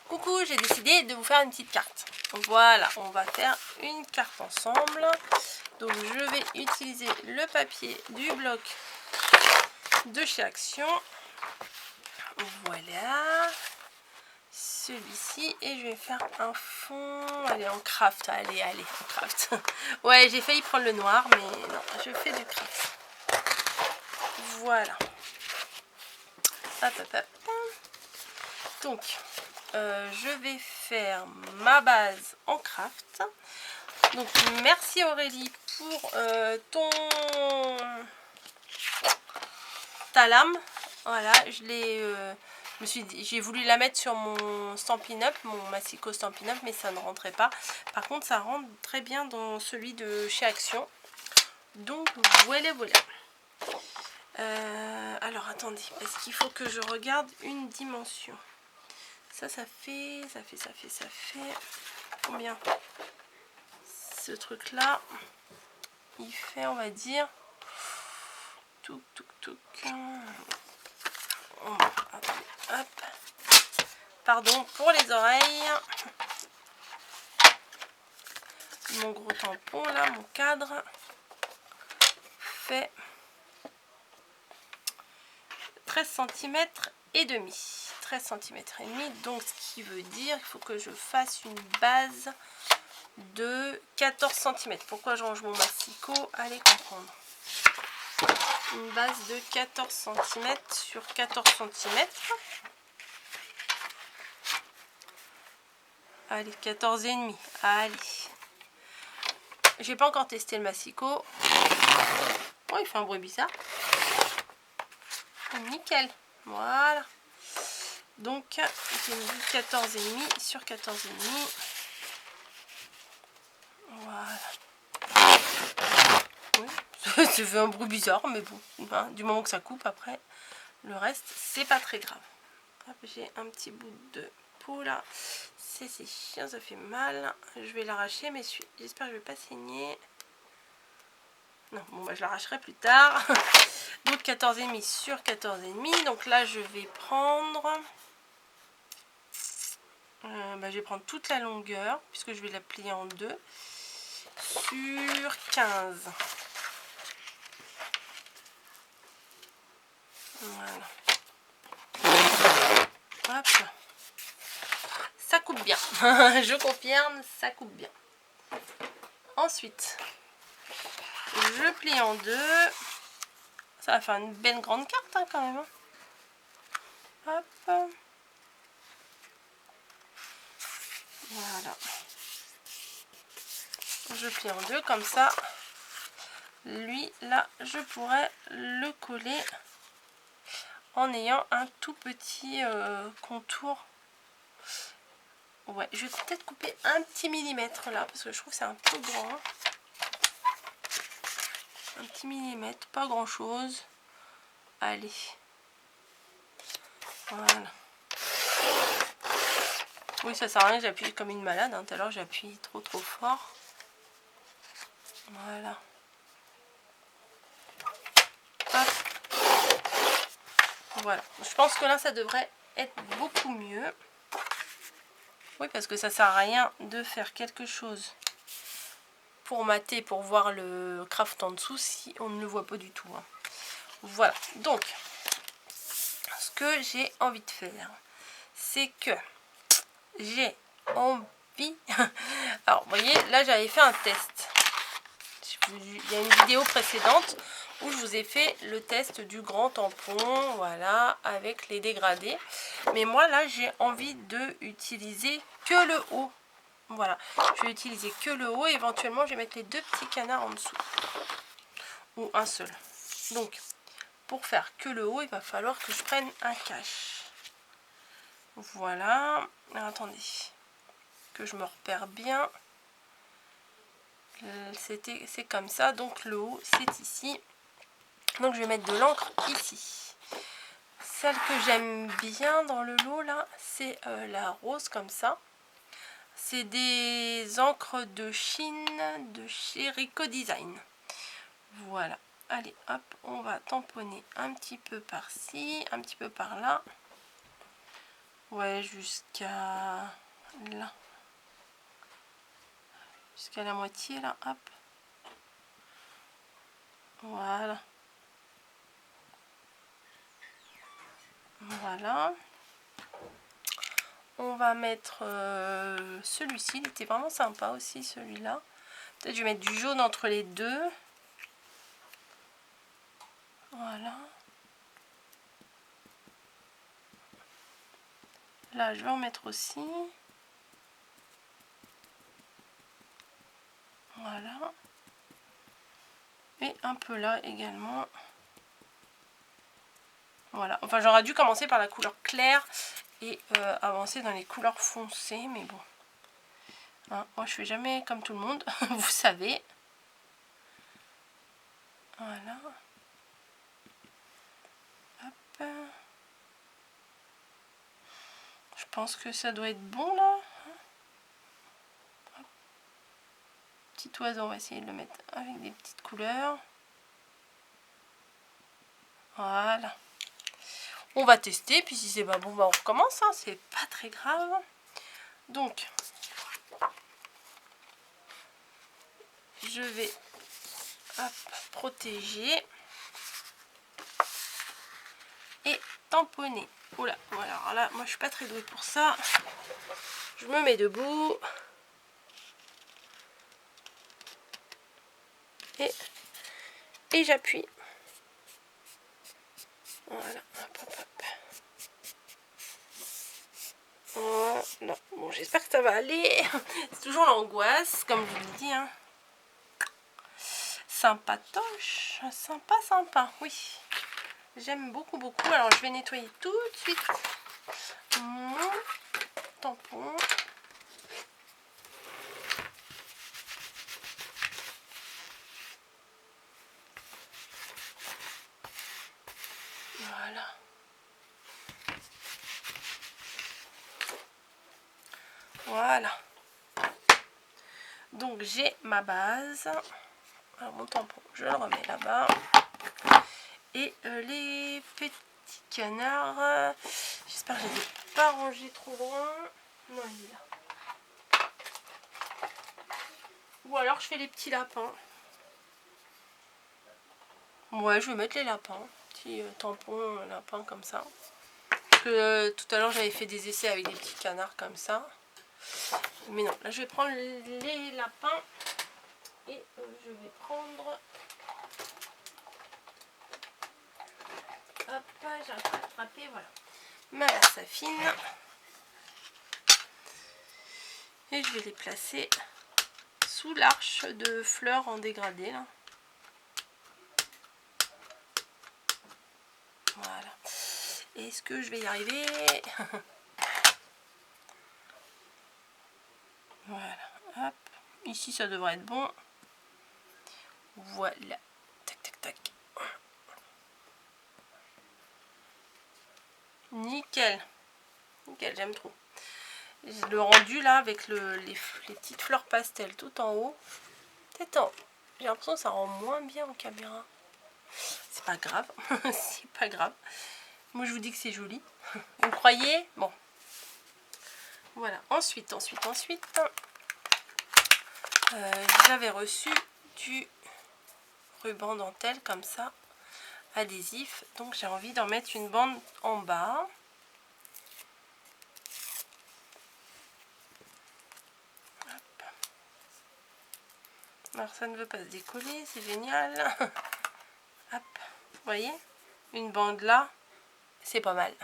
Coucou, j'ai décidé de vous faire une petite carte. Voilà, on va faire une carte ensemble. Donc je vais utiliser le papier du bloc de chez Action. Voilà. Celui-ci, et je vais faire un fond. Allez, en craft, allez, en craft. Ouais, j'ai failli prendre le noir, mais non, je fais du craft. Voilà. Hop, hop, hop. Donc, je vais faire ma base en craft. Donc, merci Aurélie pour ta lame. Voilà, j'ai voulu la mettre sur mon Stampin' Up, mon Massico Stampin' Up, mais ça ne rentrait pas. Par contre, ça rentre très bien dans celui de chez Action. Donc, voilà. Alors, attendez, parce qu'il faut que je regarde une dimension. Ça fait combien? Ce truc là, il fait, on va dire, touc. Hop. Pardon pour les oreilles. Mon gros tampon là, mon cadre fait 13 cm et demi. 13 cm et demi, donc ce qui veut dire qu'il faut que je fasse une base de 14 cm. Pourquoi je range mon massicot? Allez comprendre. Une base de 14 cm sur 14 cm. Allez, 14 et demi. Allez. J'ai pas encore testé le massicot. Oh, il fait un bruit bizarre. Nickel. Voilà. Donc, j'ai mis 14 et demi sur 14 et demi. Voilà. Oui, ça fait un bruit bizarre, mais bon, hein, du moment que ça coupe après, le reste, c'est pas très grave. J'ai un petit bout de peau là. C'est chiant, ça fait mal. Je vais l'arracher, mais j'espère que je vais pas saigner. Non, bon, bah, je l'arracherai plus tard. Donc 14,5 sur 14,5. Donc là, je vais prendre... je vais prendre toute la longueur, puisque je vais la plier en deux. Sur 15. Voilà. Hop. Ça coupe bien. Je confirme, ça coupe bien. Ensuite, je plie en deux. Ça va faire une belle grande carte, hein, quand même. Hop. Voilà. Je plie en deux, comme ça. Lui, là, je pourrais le coller en ayant un tout petit contour. Ouais, je vais peut-être couper un petit millimètre là, parce que je trouve que c'est un peu grand. Un petit millimètre, pas grand chose. Allez. Voilà. Oui, ça sert à rien, j'appuie comme une malade. Hein. Tout à l'heure, j'appuie trop fort. Voilà. Hop. Voilà. Je pense que là, ça devrait être beaucoup mieux. Oui, parce que ça sert à rien de faire quelque chose pour mater, pour voir le craft en dessous si on ne le voit pas du tout. Hein. Voilà. Donc, ce que j'ai envie de faire, c'est que j'ai envie... Alors, vous voyez, là, j'avais fait un test. Il y a une vidéo précédente où je vous ai fait le test du grand tampon, voilà, avec les dégradés. Mais moi, là, j'ai envie de utiliser que le haut. Voilà, je vais utiliser que le haut et éventuellement, je vais mettre les deux petits canards en dessous. Ou un seul. Donc, pour faire que le haut, il va falloir que je prenne un cache. Voilà. Alors, attendez, que je me repère bien. C'est comme ça, donc le haut c'est ici. Donc je vais mettre de l'encre ici. Celle que j'aime bien dans le lot là, c'est la rose comme ça. C'est des encres de Chine de chez Rico Design. Voilà. Allez hop, on va tamponner un petit peu par-ci, un petit peu par-là. Ouais, jusqu'à là. Jusqu'à la moitié là, hop. Voilà. Voilà. On va mettre celui-ci, il était vraiment sympa aussi celui-là. Peut-être je vais mettre du jaune entre les deux. Voilà. Là, je vais en mettre aussi. Voilà. Et un peu là également. Voilà. Enfin, j'aurais dû commencer par la couleur claire et avancer dans les couleurs foncées, mais bon. Hein, moi, je fais jamais comme tout le monde, vous savez. Voilà. Hop. Je pense que ça doit être bon là. Hop. Petit oiseau, on va essayer de le mettre avec des petites couleurs. Voilà. On va tester, puis si c'est pas bon, bah on recommence, hein, c'est pas très grave. Donc, je vais hop, protéger et tamponner. Oula, voilà, alors là, moi je suis pas très douée pour ça. Je me mets debout. Et j'appuie. Voilà, hop, hop, hop. Voilà. Bon, j'espère que ça va aller. C'est toujours l'angoisse, comme je vous l'ai dit. Hein. Sympatoche. Sympa, sympa, oui. J'aime beaucoup, beaucoup. Alors, je vais nettoyer tout de suite mon tampon. Voilà. Voilà. Donc, j'ai ma base. Alors, mon tampon, je le remets là-bas. Et les petits canards, j'espère que je ne les ai pas rangés trop loin. Non, il est là. Ou alors je fais les petits lapins. Ouais, je vais mettre les lapins. Petit tampon lapin comme ça. Parce que tout à l'heure j'avais fait des essais avec des petits canards comme ça. Mais non, là je vais prendre les lapins. Et je vais prendre... Hop, j'arrive à attraper, voilà. Ma lasse à fine. Et je vais les placer sous l'arche de fleurs en dégradé là. Voilà. Est-ce que je vais y arriver? Voilà. Hop. Ici ça devrait être bon. Voilà. Tac tac tac. Nickel. Nickel, j'aime trop. Le rendu là avec les petites fleurs pastel tout en haut. Peut-être en... J'ai l'impression que ça rend moins bien en caméra. C'est pas grave. C'est pas grave. Moi je vous dis que c'est joli. Vous croyez? Bon. Voilà. Ensuite. J'avais reçu du ruban dentelle comme ça. Adhésif. Donc j'ai envie d'en mettre une bande en bas. Hop. Alors ça ne veut pas se décoller, c'est génial. Hop. Vous voyez? Une bande là. C'est pas mal.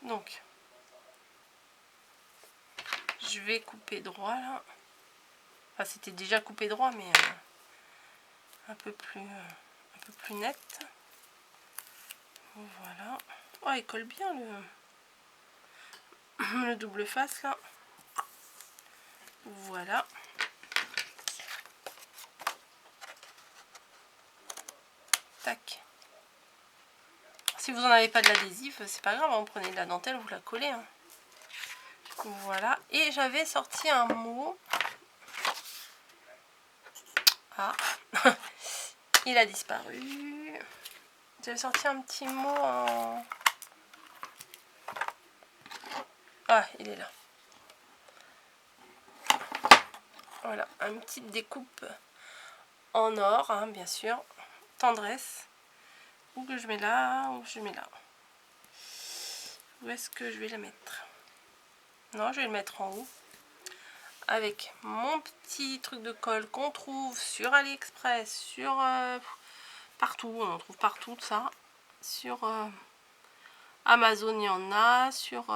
Donc je vais couper droit là. Enfin c'était déjà coupé droit mais un peu plus net. Voilà. Oh il colle bien le double face là. Voilà. Tac. Si vous n'en avez pas de l'adhésif, c'est pas grave, vous prenez de la dentelle, vous la collez. Hein. Voilà. Et j'avais sorti un mot. Ah. Il a disparu. J'avais sorti un petit mot en... Ah, il est là. Voilà, une petite découpe en or, hein, bien sûr. Tendresse. Où que je mets là, où je mets là. Où est-ce que je vais la mettre? Non, je vais le mettre en haut. Avec mon petit truc de colle qu'on trouve sur AliExpress, sur partout, on en trouve partout ça. Sur Amazon, il y en a. Sur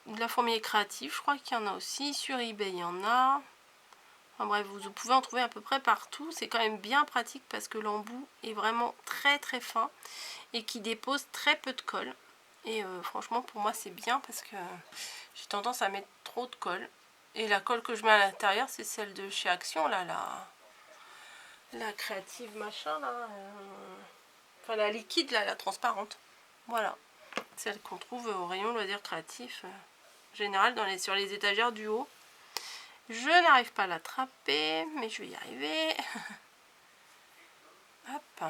de la fourmilière créative, je crois qu'il y en a aussi. Sur eBay, il y en a. Enfin bref, vous pouvez en trouver à peu près partout. C'est quand même bien pratique parce que l'embout est vraiment très très fin et qui dépose très peu de colle. Et franchement, pour moi, c'est bien parce que j'ai tendance à mettre trop de colle. Et la colle que je mets à l'intérieur, c'est celle de chez Action, là, la créative machin, là. Enfin, la liquide, là, la transparente. Voilà. Celle qu'on trouve au rayon loisirs créatifs. En général, sur les étagères du haut. Je n'arrive pas à l'attraper, mais je vais y arriver. Hop.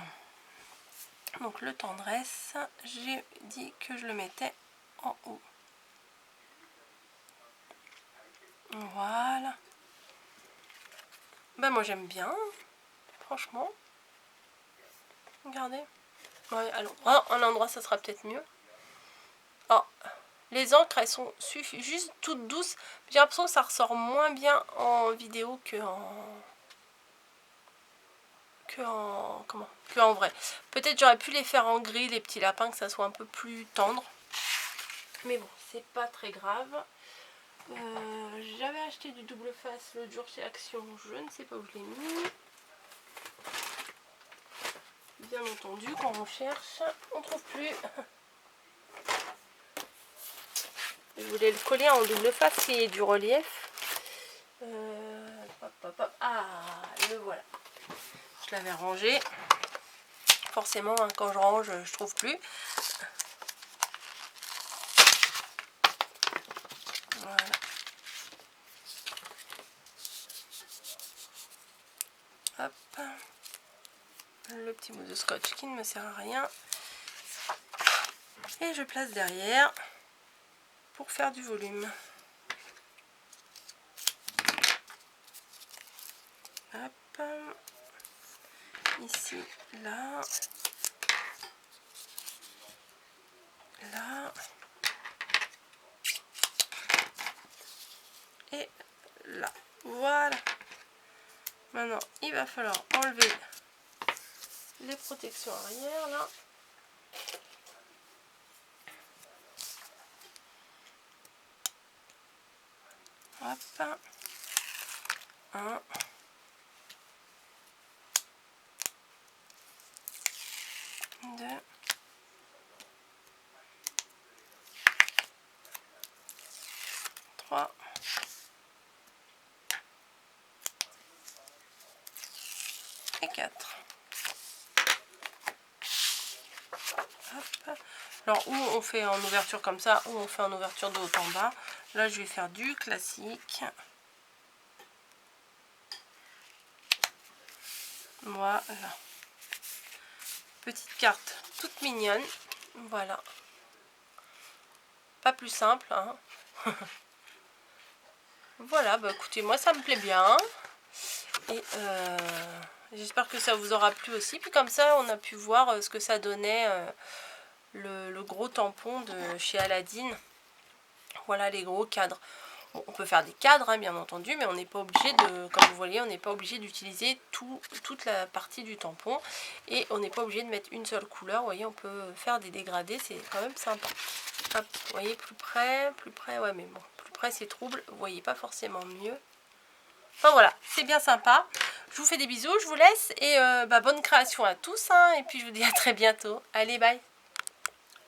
Donc, le tendresse, j'ai dit que je le mettais en haut. Voilà. Ben moi j'aime bien, franchement. Regardez. Ouais, alors, un endroit ça sera peut-être mieux. Oh, les encres elles sont juste toutes douces. J'ai l'impression que ça ressort moins bien en vidéo que en vrai. Peut-être j'aurais pu les faire en gris les petits lapins, que ça soit un peu plus tendre. Mais bon, c'est pas très grave. J'avais acheté du double face l'autre jour chez Action, je ne sais pas où je l'ai mis. Bien entendu, quand on cherche, on trouve plus. Je voulais le coller en double face qui est du relief. Hop, hop, hop. Ah, le voilà. Je l'avais rangé. Forcément, hein, quand je range, je trouve plus. Voilà. Hop. Le petit bout de scotch qui ne me sert à rien. Et je place derrière pour faire du volume. Hop. Ici, là. Là. Et là. Voilà. Maintenant, il va falloir enlever les protections arrière, là. Hop. 1. 2. 3. Et 4. Hop. Alors, où on fait en ouverture comme ça, ou on fait en ouverture de haut en bas. Là, je vais faire du classique. Voilà. Petite carte toute mignonne. Voilà. Pas plus simple, hein. Voilà, bah écoutez, moi ça me plaît bien. Et j'espère que ça vous aura plu aussi. Puis comme ça, on a pu voir ce que ça donnait le gros tampon de chez Aladine. Voilà les gros cadres. Bon, on peut faire des cadres, hein, bien entendu, mais on n'est pas obligé de, comme vous voyez, on n'est pas obligé d'utiliser toute la partie du tampon. Et on n'est pas obligé de mettre une seule couleur. Vous voyez, on peut faire des dégradés, c'est quand même sympa. Hop, vous voyez, plus près, ouais, mais bon, plus près c'est trouble, vous voyez pas forcément mieux. Enfin voilà, c'est bien sympa. Je vous fais des bisous, je vous laisse et bonne création à tous, hein, et puis je vous dis à très bientôt. Allez, bye!